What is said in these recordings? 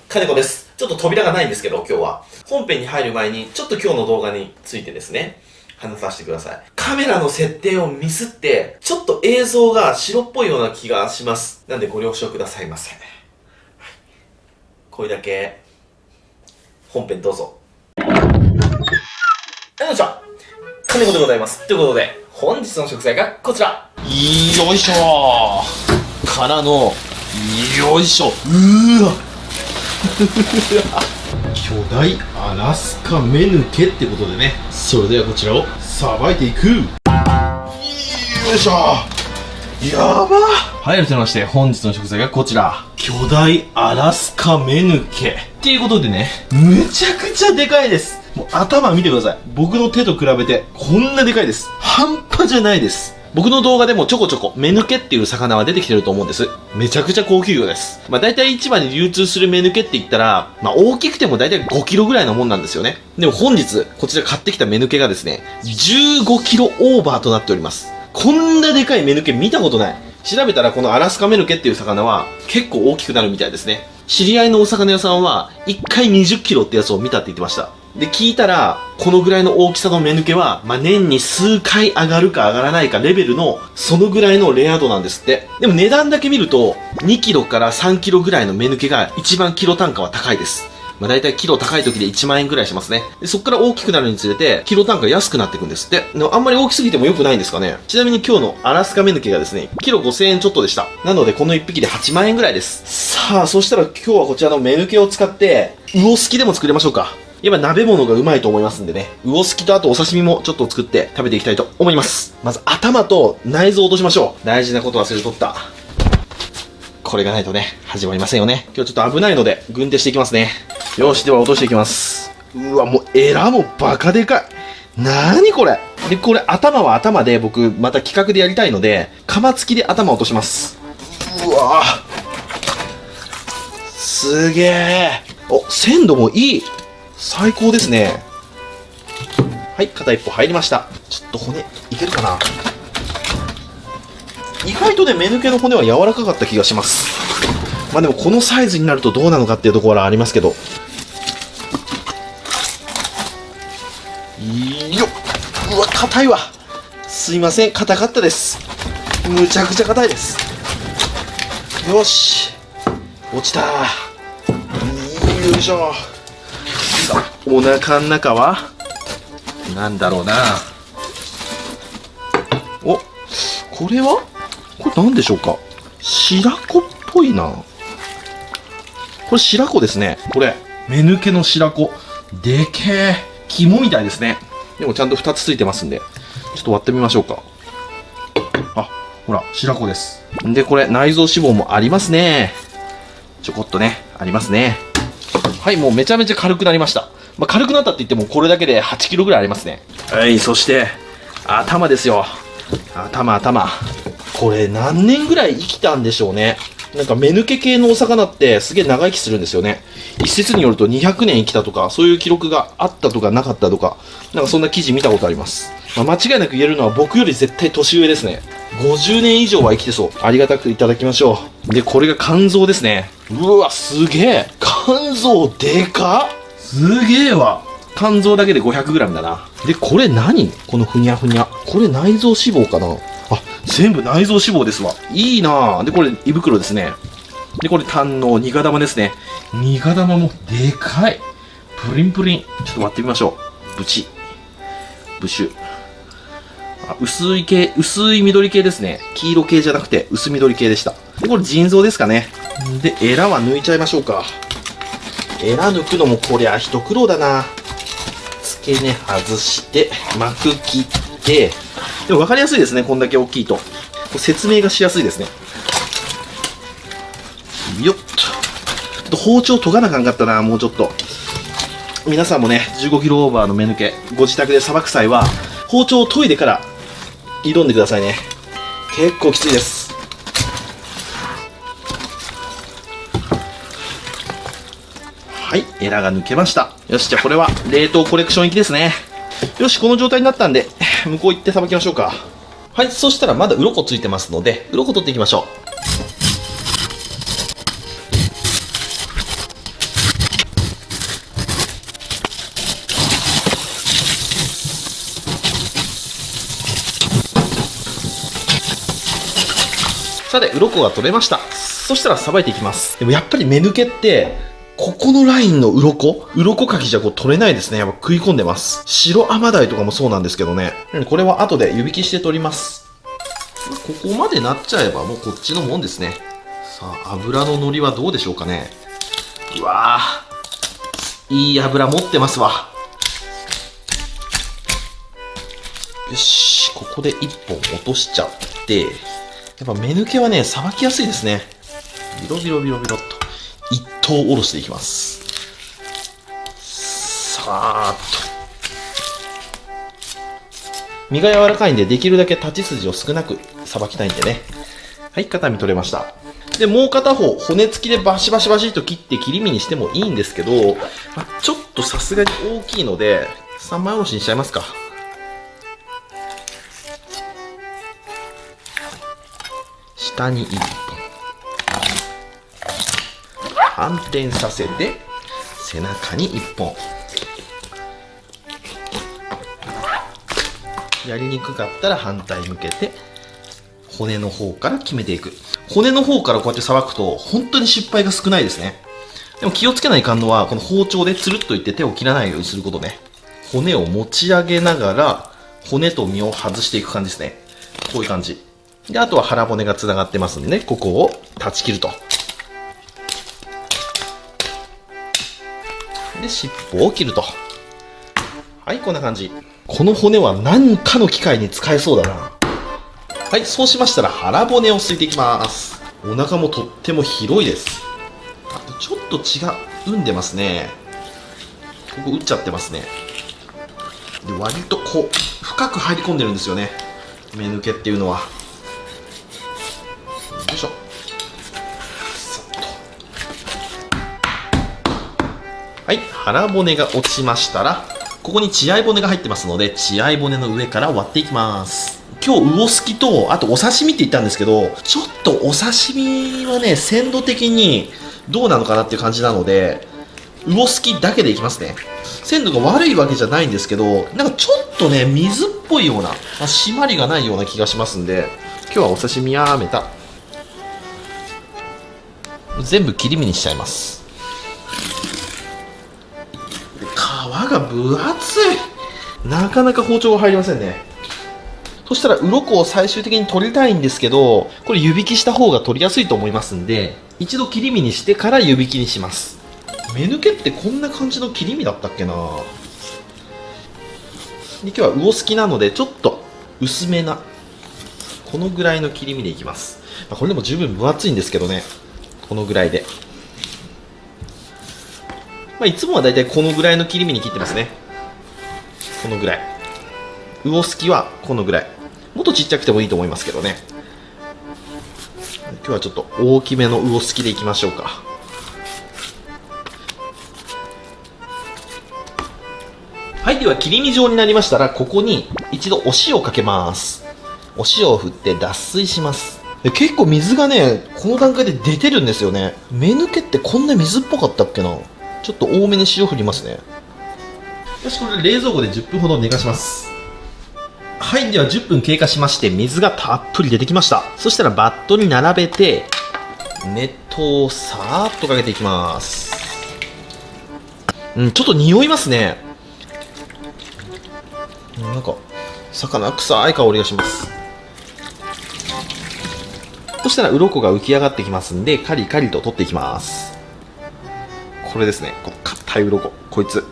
金子です。ちょっと扉がないんですけど、今日は。本編に入る前に、ちょっと今日の動画についてですね、話させてください。カメラの設定をミスって、ちょっと映像が白っぽいような気がします。なんでご了承くださいませ。はい、これだけ、本編どうぞ。よいしょ。金子でございます。ということで、本日の食材がこちら。よいしょーからの、よいしょ。巨大アラスカメヌケってことでね、それではこちらをさばいていく。よいしょ。やば。はい、改めまして本日の食材がこちら、巨大アラスカメヌケっていうことでね、めちゃくちゃでかいです。もう頭見てください。僕の手と比べてこんなでかいです。半端じゃないです。僕の動画でもちょこちょこメヌケっていう魚は出てきてると思うんです。めちゃくちゃ高級魚です。大体市場に流通するメヌケって言ったら、大きくても大体5キロぐらいのもんなんですよね。でも本日、こちら買ってきたメヌケがですね、15キロオーバーとなっております。こんなでかいメヌケ見たことない。調べたらこのアラスカメヌケっていう魚は結構大きくなるみたいですね。知り合いのお魚屋さんは1回20キロってやつを見たって言ってました。で、聞いたら、このぐらいの大きさのメヌケは、年に数回上がるか上がらないかレベルの、そのぐらいのレア度なんですって。でも値段だけ見ると、2キロから3キロぐらいのメヌケが一番キロ単価は高いです。だいたいキロ高い時で1万円ぐらいしますね。で、そっから大きくなるにつれて、キロ単価安くなっていくんですって。でもあんまり大きすぎても良くないんですかね。ちなみに今日のアラスカメヌケがですね、キロ5000円ちょっとでした。なのでこの1匹で8万円ぐらいです。さあ、そしたら今日はこちらのメヌケを使って、魚すきでも作りましょうか。今鍋物がうまいと思いますんでね、魚すきとあとお刺身もちょっと作って食べていきたいと思います。まず頭と内臓を落としましょう。大事なこと忘れとった。これがないとね、始まりませんよね。今日ちょっと危ないので、軍手していきますね。よし、では落としていきます。うわ、もうエラもバカでかい。なーにこれ。で、これ頭は頭で僕また企画でやりたいので、釜付きで頭を落とします。うわー。すげー。お、鮮度もいい。最高ですね。はい、片一歩入りました。ちょっと骨いけるかな。意外とね、メヌケの骨は柔らかかった気がします。でもこのサイズになるとどうなのかっていうところはありますけど。よっ。うわ、硬いわ。すいません、硬かったです。むちゃくちゃ硬いです。よし、落ちた。よいしょ。お腹の中はなんだろうな。お、これはこれ何でしょうか。白子っぽいな。これ白子ですね。これメヌケの白子でけえ。肝みたいですね。でもちゃんと2つついてますんで、ちょっと割ってみましょうか。あ、ほら白子です。で、これ内臓脂肪もありますね。ちょこっとね、ありますね。はい、もうめちゃめちゃ軽くなりました。軽くなったって言ってもこれだけで8キロぐらいありますね。はい、そして頭ですよ。頭。これ何年ぐらい生きたんでしょうね。なんかメヌケ系のお魚ってすげえ長生きするんですよね。一説によると200年生きたとか、そういう記録があったとかなかったとか、なんかそんな記事見たことあります。間違いなく言えるのは僕より絶対年上ですね。50年以上は生きてそう。ありがたくいただきましょう。で、これが肝臓ですね。うわ、すげえ。肝臓でかっ。すげえわ。肝臓だけで 500g だな。で、これ何？このふにゃふにゃ。これ内臓脂肪かな。あ、全部内臓脂肪ですわ。いいなぁ。で、これ胃袋ですね。で、これ胆のニガ玉ですね。ニガ玉もでかい。プリンプリン。ちょっと割ってみましょう。ブチ。ブシュ。あ、薄い系、薄い緑系ですね。黄色系じゃなくて薄緑系でした。で、これ腎臓ですかね。で、エラは抜いちゃいましょうか。エラ抜くのもこりゃ一苦労だな。付け根外して膜切って。でも分かりやすいですね、こんだけ大きいと。説明がしやすいですね。よっと。ちょっと包丁研がなあかんかったな、もうちょっと。皆さんもね、15キロオーバーのメヌケ、ご自宅でさばく際は、包丁を研いでから挑んでくださいね。結構きついです。はい、エラが抜けました。よし、じゃあこれは冷凍コレクション行きですね。よし、この状態になったんで、向こう行ってさばきましょうか。はい、そしたらまだ鱗ついてますので、鱗取っていきましょう。さて、鱗が取れました。そしたらさばいていきます。でもやっぱり目抜けって、ここのラインの鱗かきじゃ取れないですね。やっぱ食い込んでます。白甘鯛とかもそうなんですけどね。これは後で湯引きして取ります。ここまでなっちゃえばもうこっちのもんですね。さあ、油の乗りはどうでしょうかね。うわー、いい油持ってますわ。よし、ここで1本落としちゃって、やっぱ目抜けはね、さばきやすいですね。ビロビロビロビロっと、一頭おろしていきます。さーっと。身が柔らかいんで、できるだけ立ち筋を少なくさばきたいんでね。はい、片身取れました。で、もう片方、骨付きでバシバシバシと切って切り身にしてもいいんですけど、ちょっとさすがに大きいので、3枚おろしにしちゃいますか。下に1本。反転させて、背中に1本。やりにくかったら反対向けて、骨の方から決めていく。骨の方からこうやってさばくと、本当に失敗が少ないですね。でも気をつけないかんのは、この包丁でつるっといって手を切らないようにすることね。骨を持ち上げながら、骨と身を外していく感じですね。こういう感じ。で、あとは腹骨がつながってますんでね、ここを断ち切ると。で、尻尾を切ると。はい、こんな感じ。この骨は何かの機械に使えそうだな。はい、そうしましたら腹骨をすいていきます。お腹もとっても広いです。あとちょっと血がうんでますね。ここ打っちゃってますね。で、割とこう、深く入り込んでるんですよね。目抜けっていうのは。よいしょ。さっと。はい、腹骨が落ちましたら、ここに血合い骨が入ってますので、血合い骨の上から割っていきます。今日、魚すきと、あとお刺身って言ったんですけど、ちょっとお刺身はね、鮮度的にどうなのかなっていう感じなので、魚すきだけでいきますね。鮮度が悪いわけじゃないんですけど、なんかちょっとね、水っぽいような、締まりがないような気がしますんで、今日はお刺身やめた。全部切り身にしちゃいます。皮が分厚い。なかなか包丁が入りませんね。そしたら鱗を最終的に取りたいんですけど、これ湯引きした方が取りやすいと思いますんで、一度切り身にしてから湯引きにします。目抜けってこんな感じの切り身だったっけな。で、今日は魚すきなのでちょっと薄めなこのぐらいの切り身でいきます。これでも十分分厚いんですけどね、このぐらいで。いつもはだいたいこのぐらいの切り身に切ってますね。このぐらい。魚すきはこのぐらい。もっとちっちゃくてもいいと思いますけどね。今日はちょっと大きめの魚すきでいきましょうか。はい、では切り身状になりましたら、ここに一度お塩をかけます。お塩を振って脱水します。結構水がね、この段階で出てるんですよね。目抜けってこんな水っぽかったっけな。ちょっと多めに塩振りますね。よし、これで冷蔵庫で10分ほど寝かします。はい、では10分経過しまして、水がたっぷり出てきました。そしたらバットに並べて、熱湯をさーっとかけていきます。ちょっと匂いますね。なんか、魚臭い香りがします。そしたら鱗が浮き上がってきますんで、カリカリと取っていきます。これですね、この硬い鱗、こいつ。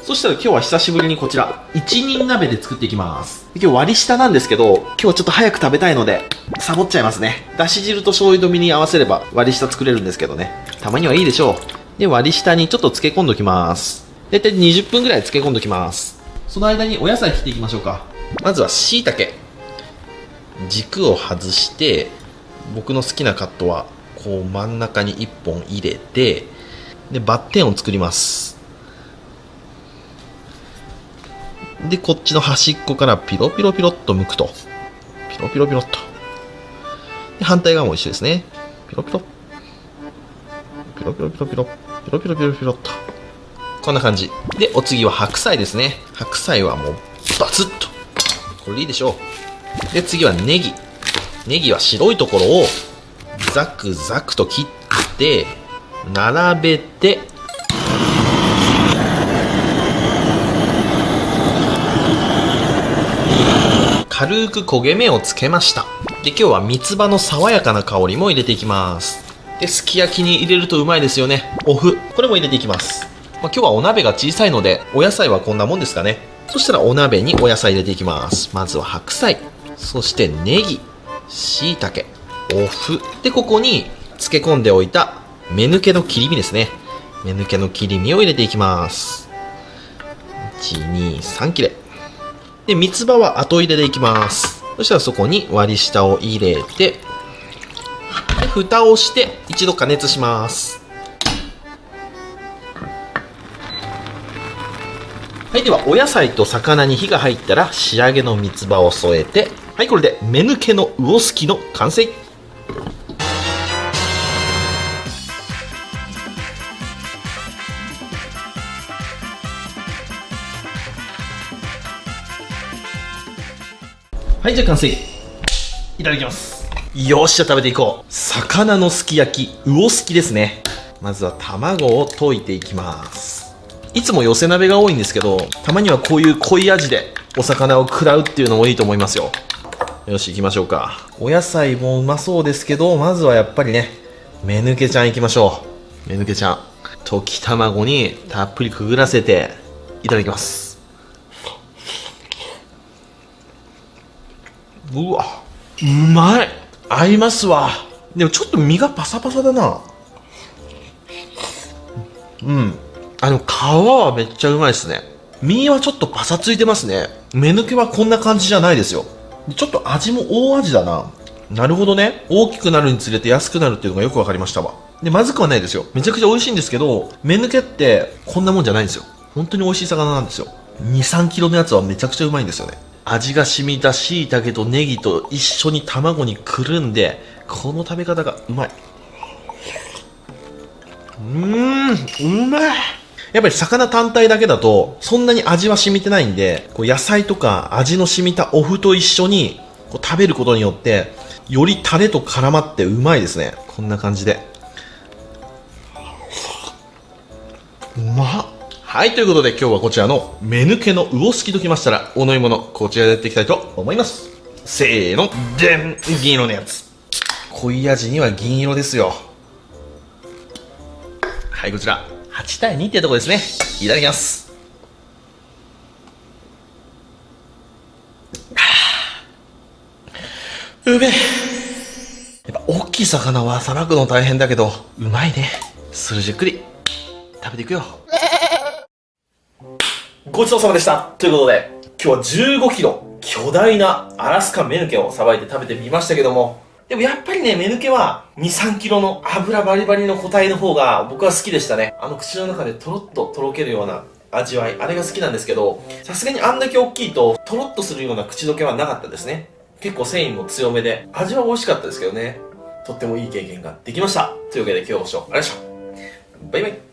そしたら今日は久しぶりにこちら、一人鍋で作っていきます。今日割り下なんですけど、今日はちょっと早く食べたいので、サボっちゃいますね。だし汁と醤油と身に合わせれば割り下作れるんですけどね。たまにはいいでしょう。で、割り下にちょっと漬け込んどきます。だいたい20分ぐらい漬け込んどきます。その間にお野菜切っていきましょうか。まずは椎茸。軸を外して、僕の好きなカットは、こう真ん中に1本入れて、で、バッテンを作ります。で、こっちの端っこからピロピロピロっと剥くと。ピロピロピロっと。で、反対側も一緒ですね。ピロピロ。ピロピロピロピロ。ピロピロピロピロっと。こんな感じ。で、お次は白菜ですね。白菜はもう、バツッと。これでいいでしょう。で、次はネギ。ネギは白いところをザクザクと切って並べて、軽く焦げ目をつけました。で、今日は三つ葉の爽やかな香りも入れていきます。で、すき焼きに入れるとうまいですよね。お麩、これも入れていきます。今日はお鍋が小さいので、お野菜はこんなもんですかね。そしたらお鍋にお野菜入れていきます。まずは白菜、そしてネギ、椎茸、お麩。で、ここに漬け込んでおいた芽抜けの切り身ですね。芽抜けの切り身を入れていきます。1、2、3切れ。で、三つ葉は後入れでいきます。そしたらそこに割り下を入れて、で、蓋をして一度加熱します。はい、ではお野菜と魚に火が入ったら仕上げの三つ葉を添えて、はい、これで芽抜けの魚すきの完成。はい、じゃあ完成。いただきます。よっしゃ、食べていこう。魚のすき焼き、魚すきですね。まずは卵を溶いていきます。いつも寄せ鍋が多いんですけど、たまにはこういう濃い味でお魚を食らうっていうのもいいと思いますよ。よし、行きましょうか。お野菜もうまそうですけど、まずはやっぱりね、芽抜けちゃん行きましょう。芽抜けちゃん。溶き卵にたっぷりくぐらせて、いただきます。うわ、うまい。合いますわ。でもちょっと身がパサパサだな。うん。皮はめっちゃうまいですね。身はちょっとパサついてますね。芽抜けはこんな感じじゃないですよ。ちょっと味も大味だな。なるほどね。大きくなるにつれて安くなるっていうのがよくわかりましたわ。で、まずくはないですよ。めちゃくちゃ美味しいんですけど、芽抜けってこんなもんじゃないんですよ。本当に美味しい魚なんですよ。2、3キロのやつはめちゃくちゃうまいんですよね。味が染みた椎茸とネギと一緒に卵にくるんで、この食べ方がうまい。うまい。やっぱり魚単体だけだとそんなに味は染みてないんで、こう野菜とか味の染みたお麩と一緒にこう食べることによってよりタレと絡まってうまいですね。こんな感じでうまっ。はい、ということで今日はこちらの芽抜けの魚すきときましたら、お飲み物こちらでやっていきたいと思います。せーの、でん、銀色のやつ。濃い味には銀色ですよ。はい、こちら8対2っていうところですね。いただきます。うめえ。やっぱ大きい魚はさばくの大変だけどうまいね。それじっくり食べていくよ。ごちそうさまでした。ということで今日は15キロ巨大なアラスカメヌケをさばいて食べてみましたけども、でもやっぱりね、メヌケは2、3キロの脂バリバリの個体の方が僕は好きでしたね。口の中でトロッととろけるような味わい、あれが好きなんですけど、さすがにあんだけ大きいとトロッとするような口どけはなかったですね。結構繊維も強めで味は美味しかったですけどね。とってもいい経験ができました。というわけで今日もご視聴ありがとうございました。バイバイ。